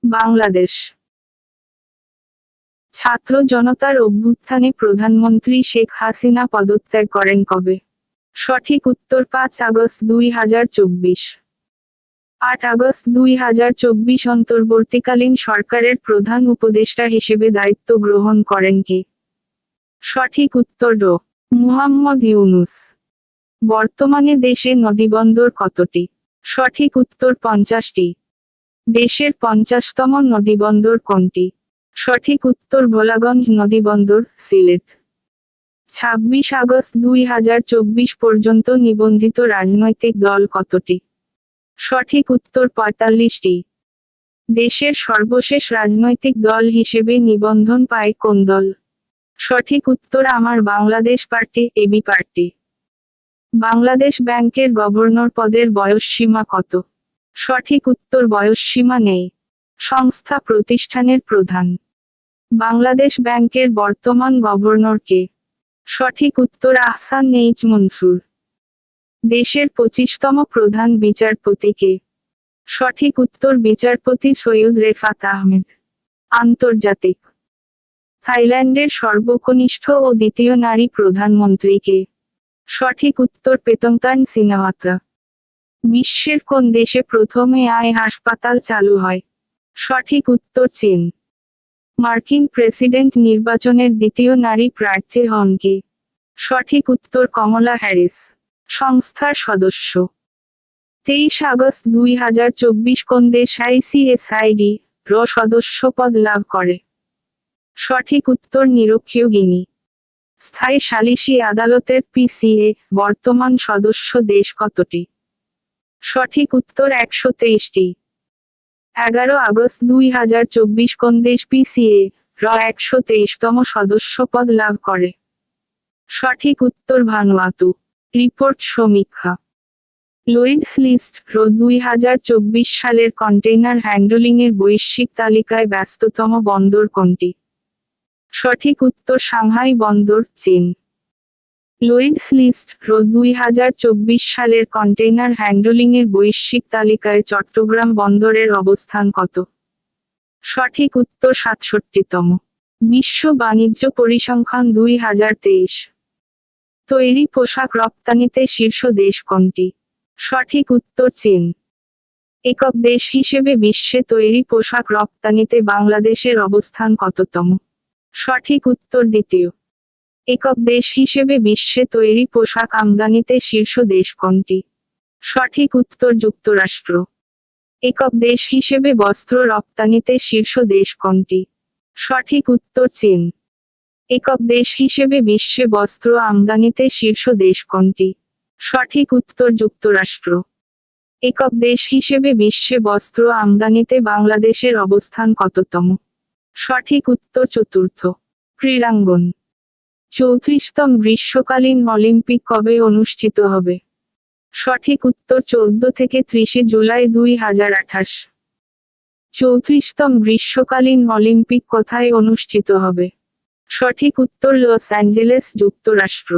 বাংলাদেশ। ছাত্র জনতার অভ্যুত্থানে প্রধানমন্ত্রী শেখ হাসিনা পদত্যাগ করেন কবে? সঠিক উত্তর 5 আগস্ট 2024। 8 আগস্ট 2024 অন্তর্বর্তীকালীন সরকারের প্রধান উপদেষ্টা হিসেবে দায়িত্ব গ্রহণ করেন কে? সঠিক উত্তর ড. মুহাম্মদ ইউনূস। বর্তমানে দেশে নদীবন্দর কতটি? সঠিক উত্তর 50টি। দেশের 50তম নদীবন্দর কোনটি? সঠিক উত্তর ভোলাগঞ্জ নদীবন্দর, সিলেট। 26 আগস্ট 2024 পর্যন্ত নিবন্ধিত রাজনৈতিক দল কতটি? সঠিক উত্তর 45টি। দেশের সর্বশেষ রাজনৈতিক দল হিসেবে নিবন্ধন পায় কোন দল? সঠিক উত্তর আমার Bangladesh party, AB party. Bangladesh ব্যাংকের গভর্নর পদের বয়সসীমা কত? সঠিক উত্তর বয়সসীমা নেই। সংস্থা প্রতিষ্ঠানের প্রধান। বাংলাদেশ ব্যাংকের বর্তমান গভর্নর কে? সঠিক উত্তর আহসান এইচ মনসুর। দেশের 25তম প্রধান বিচারপতি কে? সঠিক উত্তর বিচারপতি সৈয়দ রেফাত আহমেদ। আন্তর্জাতিক। থাইল্যান্ডের সর্বকনিষ্ঠ ও দ্বিতীয় নারী প্রধানমন্ত্রী কে? সঠিক উত্তর পেতংতান সিনাওয়াত্রা। বিশ্বের কোন দেশে প্রথমে আই হাসপাতাল চালু হয়? সঠিক উত্তর চীন। মার্কিন প্রেসিডেন্ট নির্বাচনের দ্বিতীয় নারী প্রার্থী হন কে? সঠিক উত্তর কমলা হ্যারিস। সংস্থার সদস্য। 23 আগস্ট 2024 কোন দেশ আইসিএসআইডি র সদস্যপদ লাভ করে? সঠিক উত্তর নিরক্ষীয় গিনি। স্থায়ী সালিসি আদালতের পিসিএ বর্তমান সদস্য দেশ কতটি? সঠিক উত্তর 123টি। 11 আগস্ট 2024 কোন দেশ পিসিএ র 123তম সদস্যপদ লাভ করে? সঠিক উত্তর ভানুয়াতু। রিপোর্ট সমীক্ষা। লয়েডস লিস্ট র 2024 সালের কন্টেইনার হ্যান্ডলিংয়ের বৈশ্বিক তালিকায় ব্যস্ততম বন্দর কোনটি? সঠিক উত্তর সাংহাই বন্দর, চীন। লয়েডস লিস্ট র 2024 সালের কন্টেইনার হ্যান্ডলিংয়ের বৈশ্বিক তালিকায় চট্টগ্রাম বন্দরের অবস্থান কত? সঠিক উত্তর 67তম। বিশ্ব বাণিজ্য পরিসংখ্যান 2023। তৈরি পোশাক রপ্তানিতে শীর্ষ দেশ কোনটি? সঠিক উত্তর চীন। একক দেশ হিসেবে বিশ্বে তৈরি পোশাক রপ্তানিতে বাংলাদেশের অবস্থান কততম? সঠিক উত্তর দ্বিতীয়। একক দেশ হিসেবে বিশ্বে তৈরি পোশাক আমদানিতে শীর্ষ দেশ কোনটি? সঠিক উত্তর যুক্তরাষ্ট্র। একক দেশ হিসেবে বস্ত্র রপ্তানিতে শীর্ষ দেশ কোনটি? সঠিক উত্তর চীন। একক দেশ হিসেবে বিশ্বে বস্ত্র আমদানিতে শীর্ষ দেশ কোনটি? সঠিক উত্তর যুক্তরাষ্ট্র। একক দেশ হিসেবে বিশ্বে বস্ত্র আমদানিতে বাংলাদেশের অবস্থান কততম? সঠিক উত্তর চতুর্থ। ক্রীড়াঙ্গন। 34তম গ্রীষ্মকালীন অলিম্পিক কবে অনুষ্ঠিত হবে? সঠিক উত্তর 14 থেকে 30 জুলাই 2028। 34তম গ্রীষ্মকালীন অলিম্পিক কোথায় অনুষ্ঠিত হবে? সঠিক উত্তর লস অ্যাঞ্জেলেস, যুক্তরাষ্ট্র।